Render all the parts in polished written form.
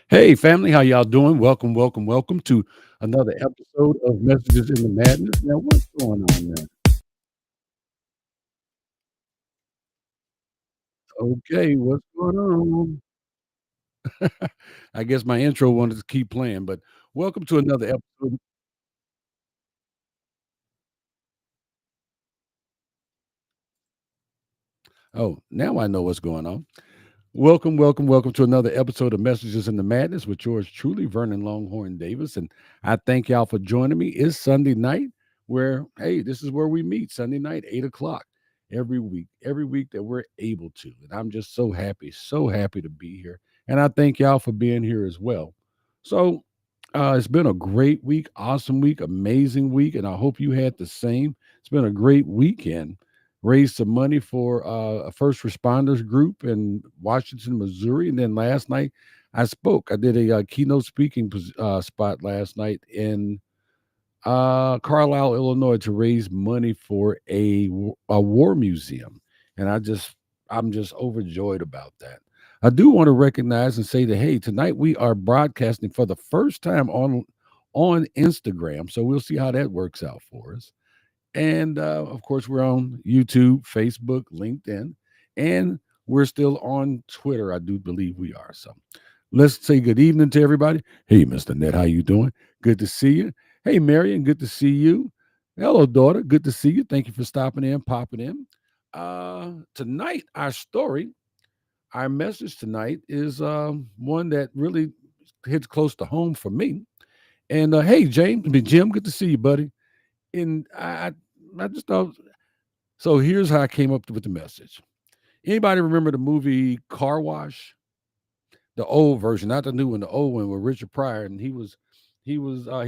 Hey, family, how y'all doing? Welcome, welcome, welcome to another episode of Messages in the Madness. Now, what's going on there? Okay, what's going on? I guess my intro wanted to keep playing, but welcome to another episode. Oh, now I know what's going on. Welcome, welcome, welcome to another episode of Messages in the Madness with yours truly, Vernon Longhorn Davis. And I thank y'all for joining me. It's Sunday night where, hey, this is where we meet Sunday night, 8 o'clock every week that we're able to. And I'm just so happy to be here. And I thank y'all for being here as well. So it's been a great week, awesome week, amazing week. And I hope you had the same. It's been a great weekend raised some money for a first responders group in Washington, Missouri. And then last night I spoke. I did a keynote speaking spot last night in Carlisle, Illinois, to raise money for a war museum. And I'm just overjoyed about that. I do want to recognize and say that hey, tonight we are broadcasting for the first time on Instagram. So we'll see how that works out for us. And of course, we're on YouTube, Facebook, LinkedIn, and we're still on Twitter. I do believe we are. So let's say good evening to everybody. Hey, Mr. Net, how you doing? Good to see you. Hey, Marion, good to see you. Hello, daughter. Good to see you. Thank you for stopping in, popping in. Tonight, our message tonight is one that really hits close to home for me. And hey, James, Jim, good to see you, buddy. And I just thought so. Here's how I came up with the message. Anybody remember the movie Car Wash? The old version, not the new one, the old one with Richard Pryor, and he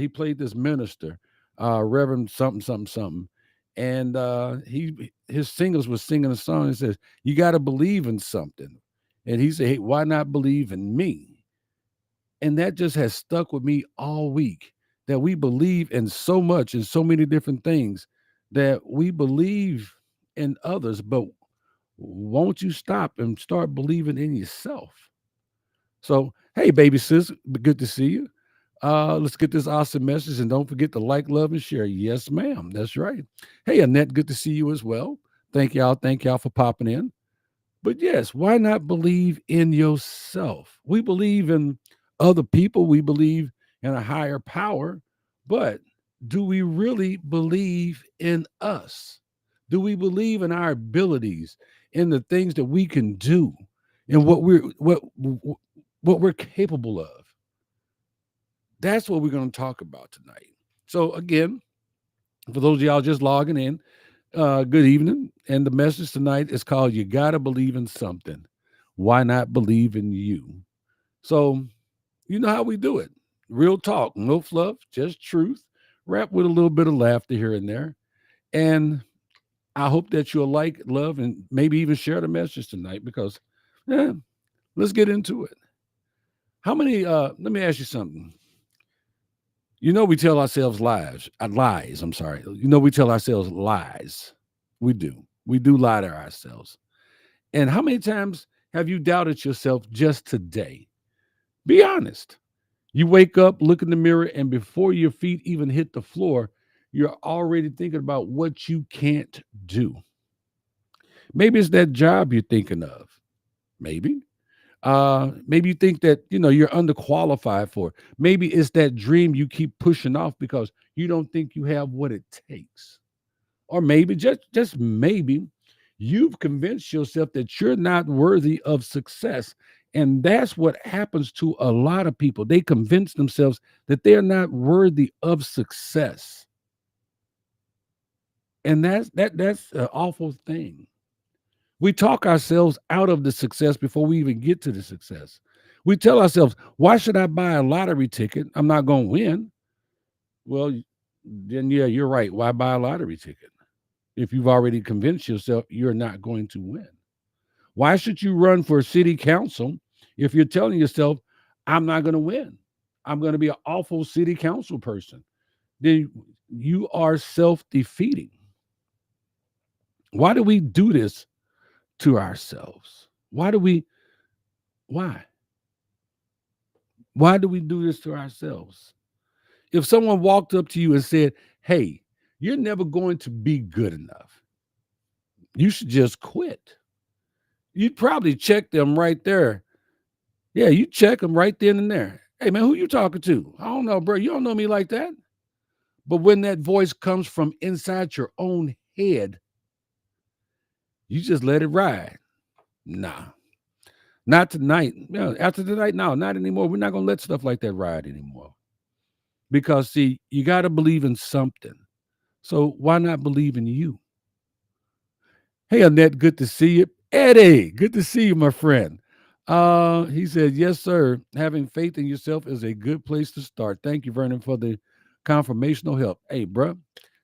played this minister, Reverend something something something, and his singers was singing a song. That says, "You got to believe in something," and he said, "Hey, why not believe in me?" And that just has stuck with me all week. That we believe in so much in so many different things that we believe in others, but won't you stop and start believing in yourself? So, hey, baby sis, good to see you. Let's get this awesome message and don't forget to like, love, and share. Yes, ma'am. That's right. Hey, Annette, good to see you as well. Thank y'all. Thank y'all for popping in. But yes, why not believe in yourself? We believe in other people, we believe in a higher power, but do we really believe in us? Do we believe in our abilities, in the things that we can do, and what we're capable of? That's what we're going to talk about tonight. So again, for those of y'all just logging in, good evening. And the message tonight is called You Gotta Believe in Something. Why not believe in you? So, you know how we do it. Real talk, no fluff, just truth, wrapped with a little bit of laughter here and there. And I hope that you'll like, love, and maybe even share the message tonight because, yeah, let's get into it. How many, let me ask you something. You know, we tell ourselves lies. I'm sorry. You know, we tell ourselves lies. We do. We do lie to ourselves. And how many times have you doubted yourself just today? Be honest. You wake up, look in the mirror, and before your feet even hit the floor, you're already thinking about what you can't do. Maybe it's that job you're thinking of. Maybe. Maybe you think that you're underqualified for. Maybe it's that dream you keep pushing off because you don't think you have what it takes. Or maybe just maybe you've convinced yourself that you're not worthy of success. And that's what happens to a lot of people. They convince themselves that they're not worthy of success. And that's an awful thing. We talk ourselves out of the success before we even get to the success. We tell ourselves, why should I buy a lottery ticket? I'm not going to win. Well, then, yeah, you're right. Why buy a lottery ticket if you've already convinced yourself you're not going to win? Why should you run for city council if you're telling yourself, I'm not going to win? I'm going to be an awful city council person. Then you are self defeating. Why do we do this to ourselves? Why? Why do we do this to ourselves? If someone walked up to you and said, "Hey, you're never going to be good enough. You should just quit." You'd probably check them right there. Yeah, you check them right then and there. Hey, man, who you talking to? I don't know, bro. You don't know me like that. But when that voice comes from inside your own head, you just let it ride. Nah, not tonight. After tonight, no, not anymore. We're not going to let stuff like that ride anymore. Because, see, you got to believe in something. So why not believe in you? Hey, Annette, good to see you. Eddie, good to see you, my friend. He said, yes, sir. Having faith in yourself is a good place to start. Thank you, Vernon, for the confirmational help. Hey, bro,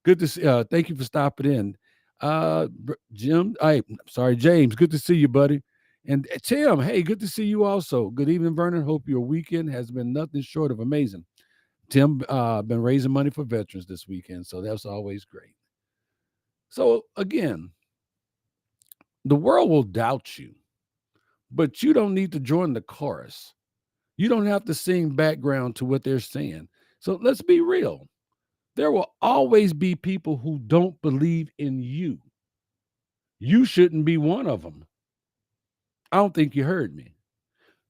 good to see. Thank you for stopping in. Jim, sorry, James, good to see you, buddy. And Tim, hey, good to see you also. Good evening, Vernon. Hope your weekend has been nothing short of amazing. Tim, been raising money for veterans this weekend, so that's always great. So again, the world will doubt you, but you don't need to join the chorus. You don't have to sing background to what they're saying. So let's be real. There will always be people who don't believe in you. You shouldn't be one of them. I don't think you heard me.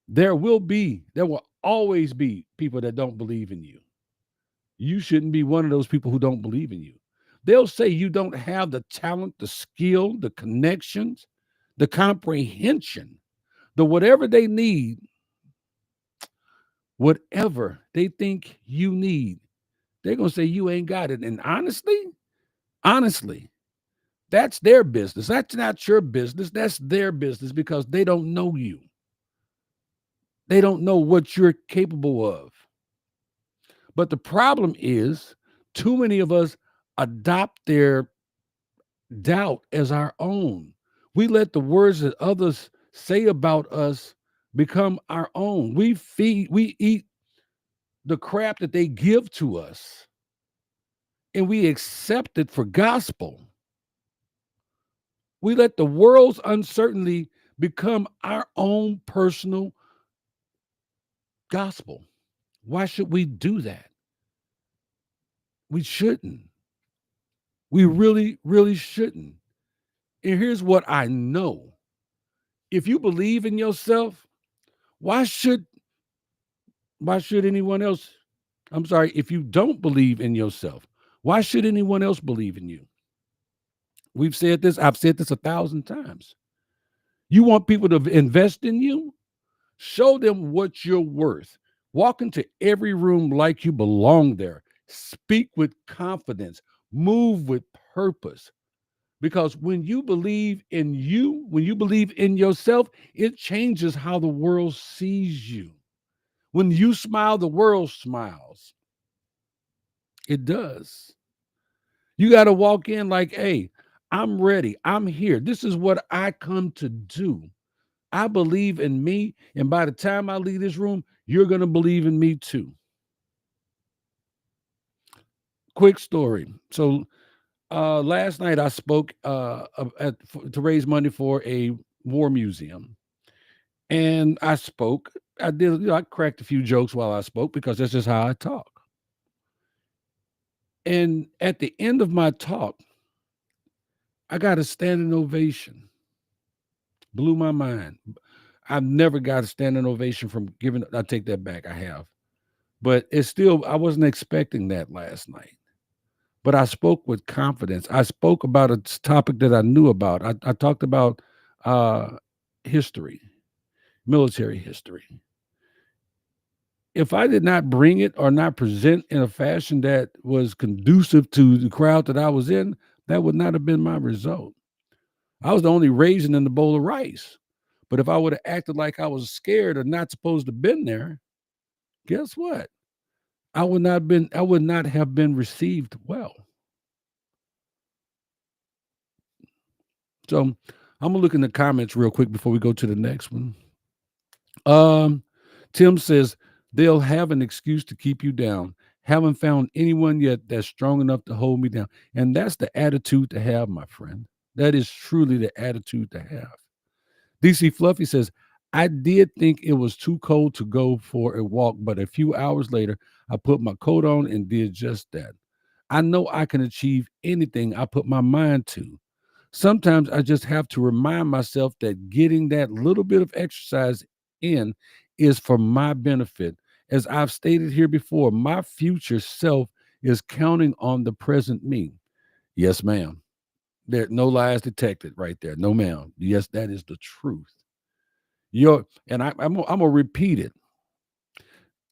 There will always be people that don't believe in you. You shouldn't be one of those people who don't believe in you. They'll say you don't have the talent, the skill, the connections, the comprehension, the whatever they need, whatever they think you need, they're going to say you ain't got it. And honestly, that's their business. That's not your business. That's their business because they don't know you. They don't know what you're capable of. But the problem is, too many of us adopt their doubt as our own. We let the words that others say about us become our own. We eat the crap that they give to us and we accept it for gospel. We let the world's uncertainty become our own personal gospel. Why should we do that? We shouldn't. We really, really shouldn't. And here's what I know. If you believe in yourself, why should anyone else? I'm sorry, if you don't believe in yourself, why should anyone else believe in you? We've said this, I've said this 1,000 times. You want people to invest in you? Show them what you're worth. Walk into every room like you belong there. Speak with confidence. Move with purpose. Because when you believe in you, when you believe in yourself, it changes how the world sees you. When you smile, the world smiles. It does. You got to walk in like, hey, I'm ready. I'm here. This is what I come to do. I believe in me. And by the time I leave this room, you're going to believe in me too. Quick story. So last night I spoke to raise money for a war museum. And I spoke. I did, I cracked a few jokes while I spoke because that's just how I talk. And at the end of my talk, I got a standing ovation. Blew my mind. I've never got a standing ovation from giving. I take that back. I have. But it's still, I wasn't expecting that last night. But I spoke with confidence. I spoke about a topic that I knew about. I talked about uh, history, military history. If I did not bring it or not present in a fashion that was conducive to the crowd that I was in, that would not have been my result. I was the only raisin in the bowl of rice. But if I would have acted like I was scared or not supposed to have been there, guess what? I would not have been received well. So I'm gonna look in the comments real quick before we go to the next one. Um, Tim says they'll have an excuse to keep you down. Haven't found anyone yet that's strong enough to hold me down. And that's the attitude to have, my friend. That is truly the attitude to have. DC Fluffy says, I did think it was too cold to go for a walk, but a few hours later, I put my coat on and did just that. I know I can achieve anything I put my mind to. Sometimes I just have to remind myself that getting that little bit of exercise in is for my benefit. As I've stated here before, my future self is counting on the present me. Yes, ma'am. There no lies detected right there. No, ma'am. Yes, that is the truth. I'm gonna repeat it.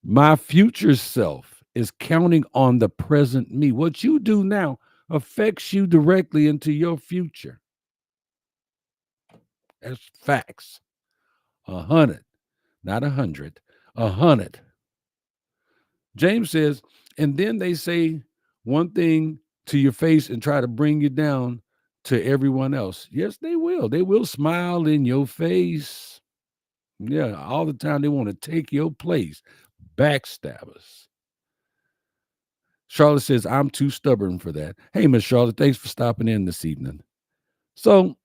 My future self is counting on the present me. What you do now affects you directly into your future. That's facts. 100, not 100, 100. James says, and then they say one thing to your face and try to bring you down to everyone else. Yes, they will. They will smile in your face. Yeah, all the time they want to take your place. Backstabbers. Charlotte says, I'm too stubborn for that. Hey, Miss Charlotte, thanks for stopping in this evening. So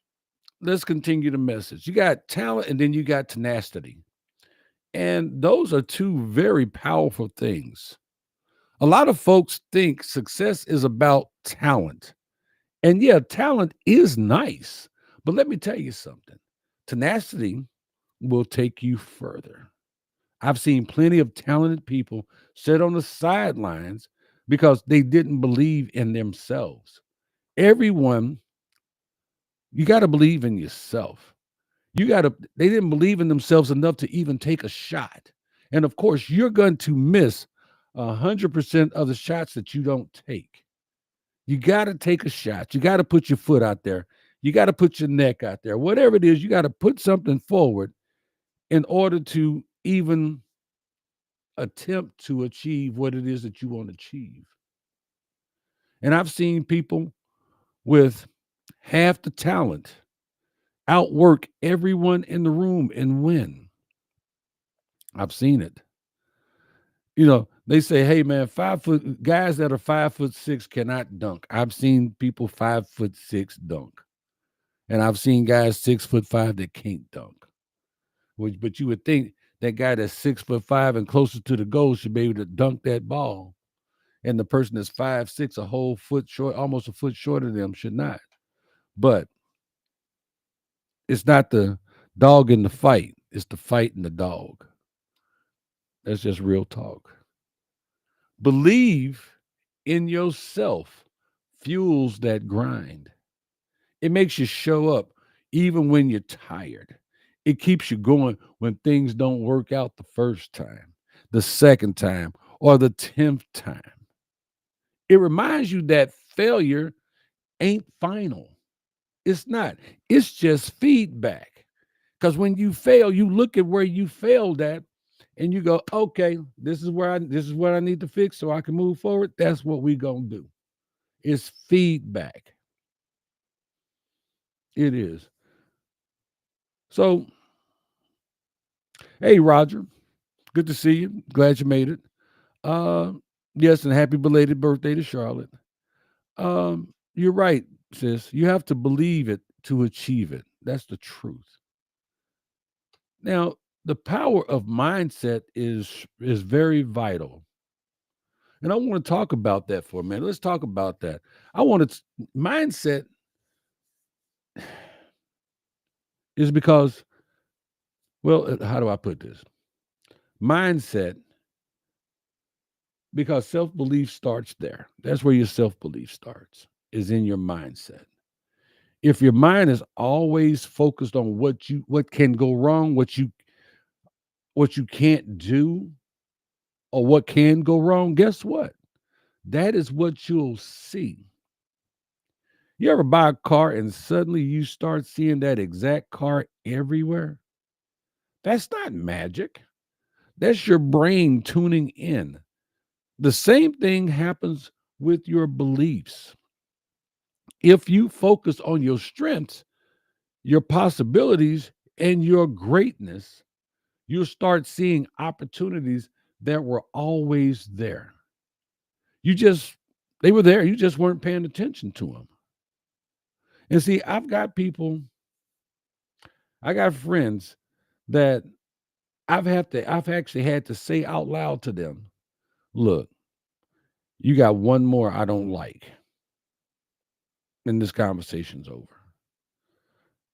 let's continue the message. You got talent and then you got tenacity. And those are two very powerful things. A lot of folks think success is about talent. And yeah, talent is nice. But let me tell you something, tenacity will take you further. I've seen plenty of talented people sit on the sidelines because they didn't believe in themselves. Everyone, you got to believe in yourself. They didn't believe in themselves enough to even take a shot. And of course, you're going to miss 100% of the shots that you don't take. You got to take a shot. You got to put your foot out there. You got to put your neck out there. Whatever it is, you got to put something forward in order to even attempt to achieve what it is that you want to achieve. And I've seen people with half the talent outwork everyone in the room and win. I've seen it. They say, hey man, 5 foot guys that are 5'6" cannot dunk. I've seen people 5'6" dunk. And I've seen guys 6'5" that can't dunk. But you would think that guy that's 6'5" and closest to the goal should be able to dunk that ball. And the person that's 5'6", a whole foot short, almost a foot shorter than them, should not. But it's not the dog in the fight, it's the fight in the dog. That's just real talk. Believe in yourself fuels that grind. It makes you show up even when you're tired. It keeps you going when things don't work out the first time, the second time, or the 10th time. It reminds you that failure ain't final. It's not. It's just feedback. Because when you fail, you look at where you failed at and you go, okay, this is what I need to fix so I can move forward. That's what we're gonna do. It's feedback. It is. So, hey Roger, good to see you. Glad you made it. Uh yes, and happy belated birthday to Charlotte. You're right, sis. You have to believe it to achieve it. That's the truth. Now, the power of mindset is very vital. And I want to talk about that for a minute. Let's talk about that. I want to mindset is because, well, how do I put this? Mindset, because self-belief starts there. That's where your self-belief starts, is in your mindset. If your mind is always focused on what can go wrong, what you can't do, or what can go wrong, guess what? That is what you'll see. You ever buy a car and suddenly you start seeing that exact car everywhere? That's not magic. That's your brain tuning in. The same thing happens with your beliefs. If you focus on your strengths, your possibilities, and your greatness, you'll start seeing opportunities that were always there. You just, they were there. You just weren't paying attention to them. And see, I got friends that I've actually had to say out loud to them, look, you got one more I don't like, and this conversation's over.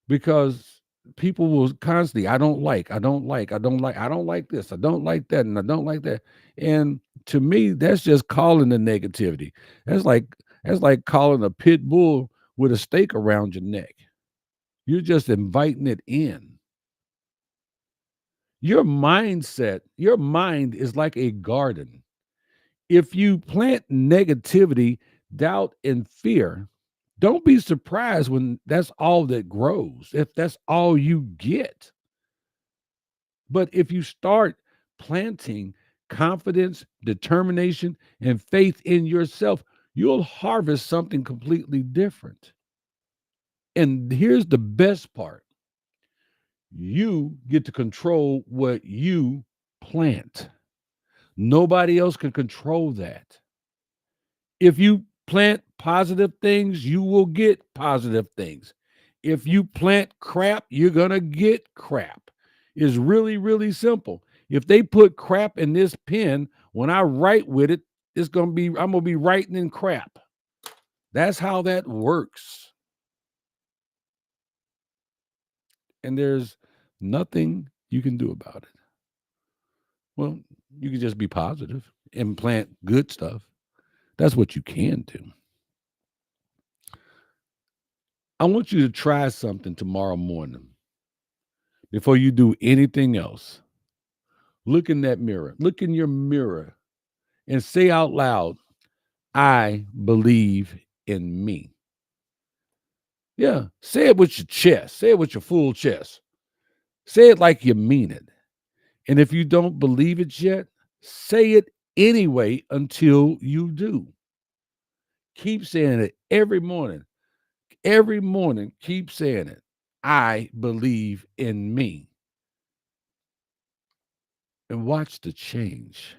Because people will constantly, I don't like this, I don't like that, and I don't like that. And to me, that's just calling the negativity. That's like that's like calling a pit bull with a stake around your neck. You're just inviting it in. Your mind is like a garden. If you plant negativity, doubt, and fear, don't be surprised when that's all that grows, if that's all you get. But if you start planting confidence, determination, and faith in yourself, you'll harvest something completely different. And here's the best part, you get to control what you plant. Nobody else can control that. If you plant positive things, you will get positive things. If you plant crap, you're going to get crap. It's really, really simple. If they put crap in this pen, when I write with it, I'm going to be writing in crap. That's how that works. And there's nothing you can do about it. Well, you can just be positive and plant good stuff. That's what you can do. I want you to try something tomorrow morning before you do anything else. Look in that mirror. Look in your mirror and say out loud, I believe in me. Yeah, say it with your chest. Say it with your full chest. Say it like you mean it. And if you don't believe it yet, say it anyway until you do. Keep saying it every morning. Every morning, keep saying it. I believe in me. And watch the change.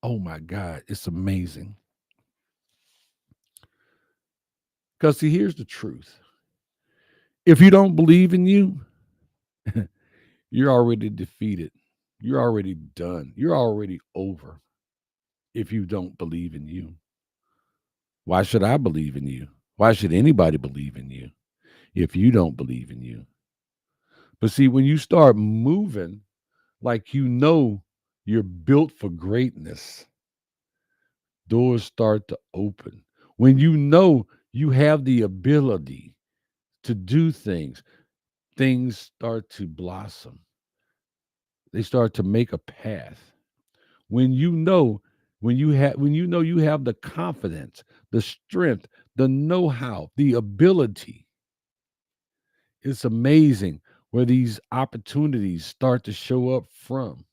Oh my God, it's amazing. Because see, here's the truth. If you don't believe in you, you're already defeated. You're already done. You're already over if you don't believe in you. Why should I believe in you? Why should anybody believe in you if you don't believe in you? But see, when you start moving like you know you're built for greatness, doors start to open. When you know you have the ability to do things, things start to blossom. They start to make a path. When you know, when you know you have the confidence, the strength, the know-how, the ability, it's amazing where these opportunities start to show up from.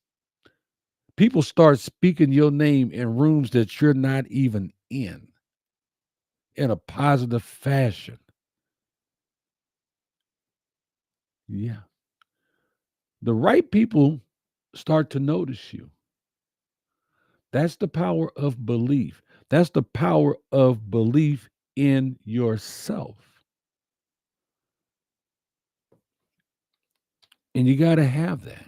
People start speaking your name in rooms that you're not even in a positive fashion. Yeah. The right people start to notice you. That's the power of belief. That's the power of belief in yourself. And you got to have that.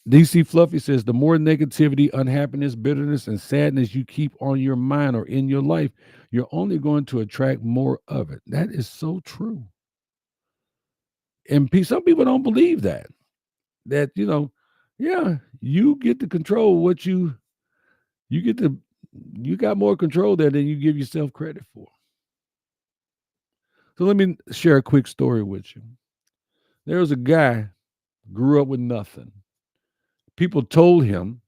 DC Fluffy says the more negativity, unhappiness, bitterness, and sadness you keep on your mind or in your life, you're only going to attract more of it. That is so true. And some people don't believe that. That, yeah, you get to control what you get to, you got more control there than you give yourself credit for. So let me share a quick story with you. There was a guy grew up with nothing. People told him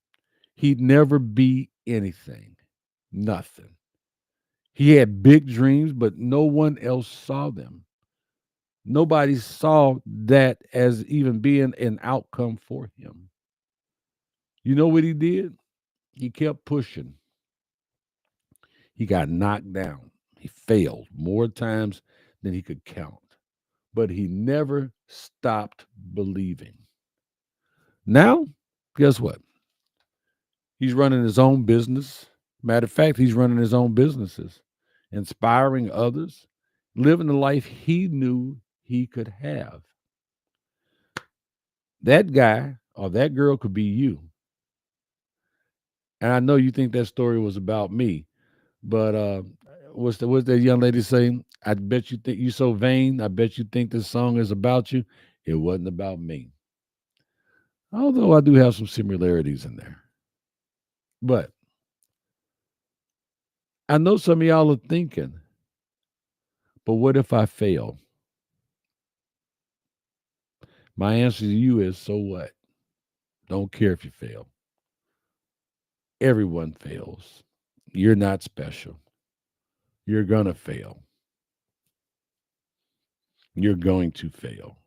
he'd never be anything, nothing. He had big dreams, but no one else saw them. Nobody saw that as even being an outcome for him. You know what he did? He kept pushing. He got knocked down. He failed more times than he could count, but he never stopped believing. Now, guess what? He's running his own business. Matter of fact, he's running his own businesses, inspiring others, living the life he knew he could have. That guy or that girl could be you. And I know you think that story was about me, but what's that young lady saying? I bet you think you so vain. I bet you think this song is about you. It wasn't about me. Although I do have some similarities in there. But I know some of y'all are thinking, but what if I fail? My answer to you is so what? Don't care if you fail. Everyone fails. You're not special. You're going to fail. You're going to fail.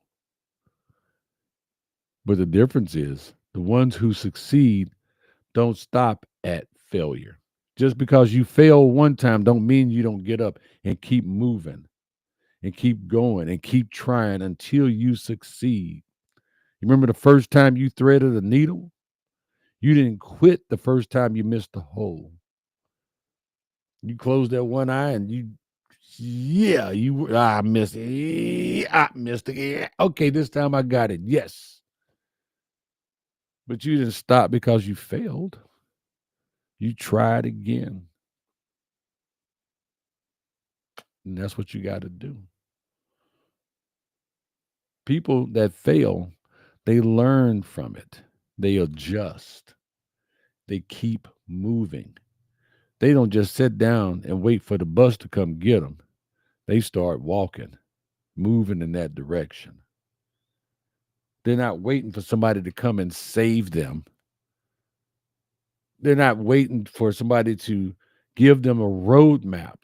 But the difference is the ones who succeed don't stop at failure. Just because you fail one time don't mean you don't get up and keep moving and keep going and keep trying until you succeed. You remember the first time you threaded a needle? You didn't quit the first time you missed the hole. You closed that one eye and I missed it. I missed it. Yeah. Okay, this time I got it. Yes. But you didn't stop because you failed. You tried again. And that's what you got to do. People that fail, they learn from it. They adjust. They keep moving. They don't just sit down and wait for the bus to come get them. They start walking, moving in that direction. They're not waiting for somebody to come and save them. They're not waiting for somebody to give them a roadmap.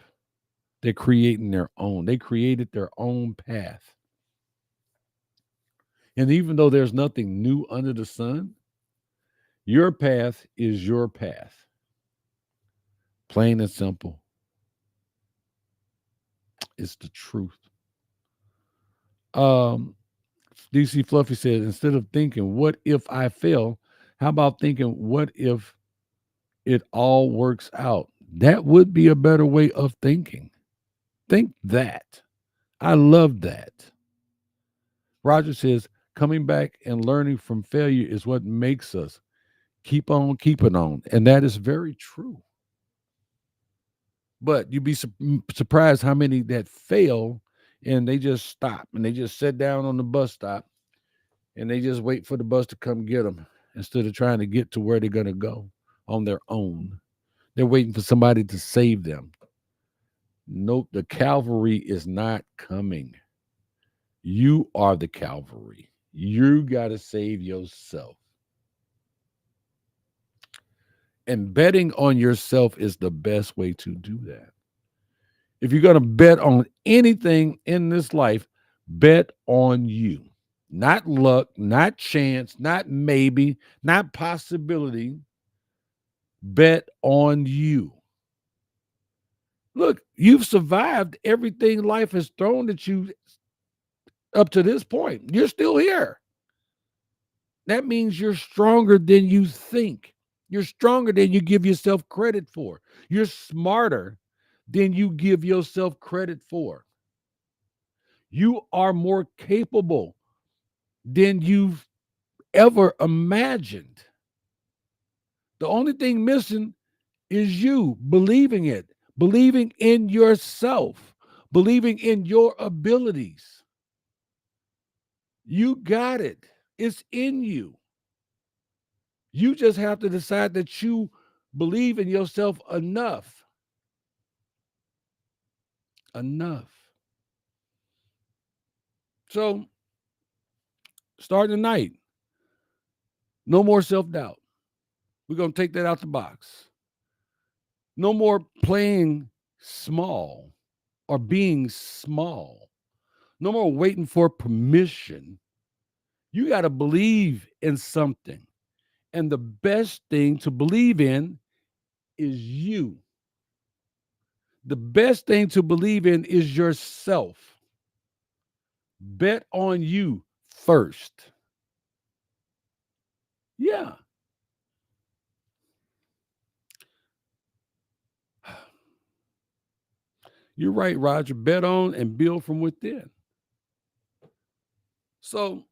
They're creating their own. They created their own path. And even though there's nothing new under the sun, your path is your path. Plain and simple. It's the truth. Um, DC Fluffy said, instead of thinking, what if I fail? How about thinking, what if it all works out? That would be a better way of thinking. Think that. I love that. Roger says, coming back and learning from failure is what makes us keep on keeping on. And that is very true. But you'd be surprised how many that fail and they just stop and they just sit down on the bus stop and they just wait for the bus to come get them instead of trying to get to where they're going to go on their own. They're waiting for somebody to save them. Nope, the cavalry is not coming. You are the cavalry. You got to save yourself. And betting on yourself is the best way to do that. If you're going to bet on anything in this life, bet on you. Not luck, not chance, not maybe, not possibility. Bet on you. Look, you've survived everything life has thrown at you up to this point. You're still here. That means you're stronger than you think. You're stronger than you give yourself credit for. You're smarter than you give yourself credit for. You are more capable than you've ever imagined. The only thing missing is you believing it, believing in yourself, believing in your abilities. You got it. It's in you. You just have to decide that you believe in yourself enough. Enough. So, starting tonight, no more self doubt. We're going to take that out the box. No more playing small or being small. No more waiting for permission. You got to believe in something. And the best thing to believe in is you. The best thing to believe in is yourself. Bet on you first. Yeah. You're right, Roger. Bet on and build from within. So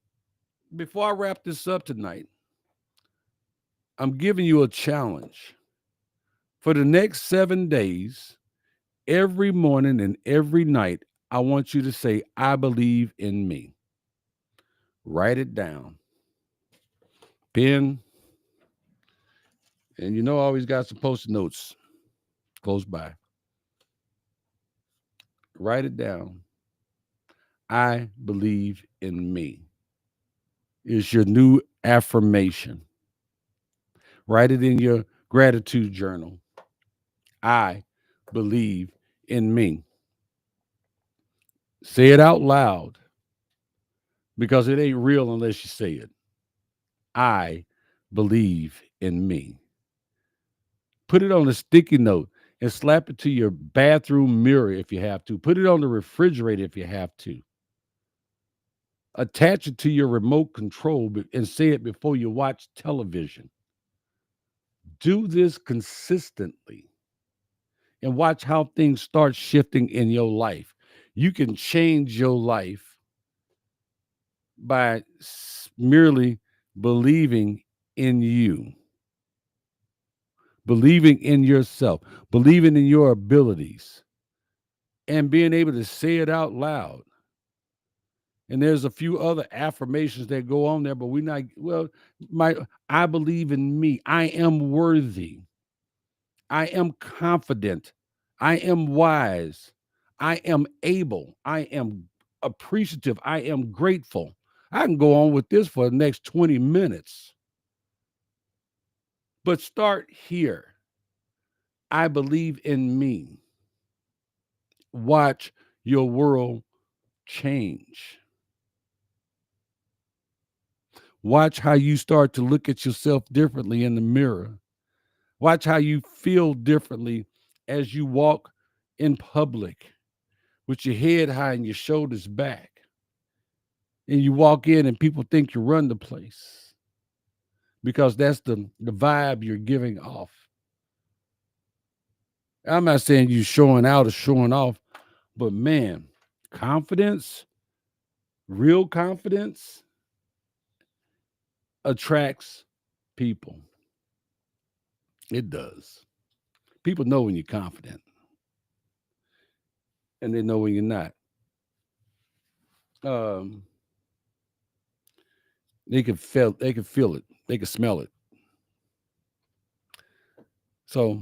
Before I wrap this up tonight, I'm giving you a challenge. For the next 7 days, every morning and every night, I want you to say, I believe in me. Write it down. Pen, and I always got some post-it notes close by. Write it down. I believe in me. It's your new affirmation. Write it in your gratitude journal. I believe in me. Say it out loud because it ain't real unless you say it. I believe in me. Put it on a sticky note and slap it to your bathroom mirror if you have to. Put it on the refrigerator if you have to. Attach it to your remote control and say it before you watch television. Do this consistently and watch how things start shifting in your life. You can change your life by merely believing in you, believing in yourself, believing in your abilities, and being able to say it out loud. And there's a few other affirmations that go on there, but we're not, well, I believe in me. I am worthy. I am confident. I am wise. I am able. I am appreciative. I am grateful. I can go on with this for the next 20 minutes. But start here. I believe in me. Watch your world change. Watch how you start to look at yourself differently in the mirror. Watch how you feel differently as you walk in public with your head high and your shoulders back. And you walk in and people think you run the place because that's the vibe you're giving off. I'm not saying you showing out or showing off, but man, confidence, real confidence attracts people. It does. People know when you're confident and they know when you're not. Um, they can feel it, they can smell it. So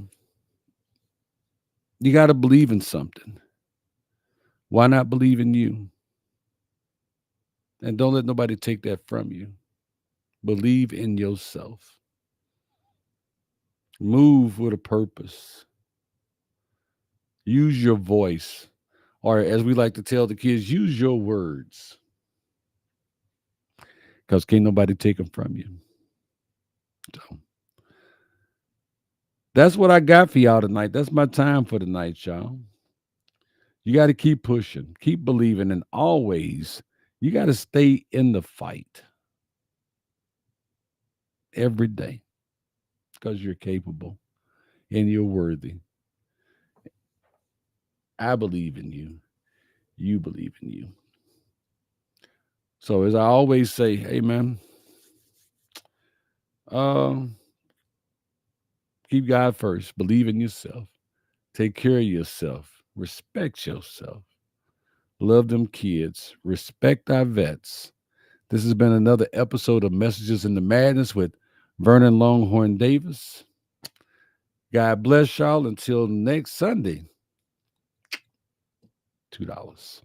you got to believe in something. Why not believe in you? And don't let nobody take that from you. Believe in yourself. Move with a purpose. Use your voice. Or as we like to tell the kids, use your words. Because can't nobody take them from you. So that's what I got for y'all tonight. That's my time for tonight, y'all. You got to keep pushing, keep believing, and always you got to stay in the fight every day because you're capable and you're worthy. I believe in you. You believe in you. So as I always say, hey man, um, keep God first. Believe in yourself. Take care of yourself. Respect yourself. Love them kids. Respect our vets. This has been another episode of Messages in the Madness with Vernon Longhorn Davis. God bless y'all until next Sunday. $2.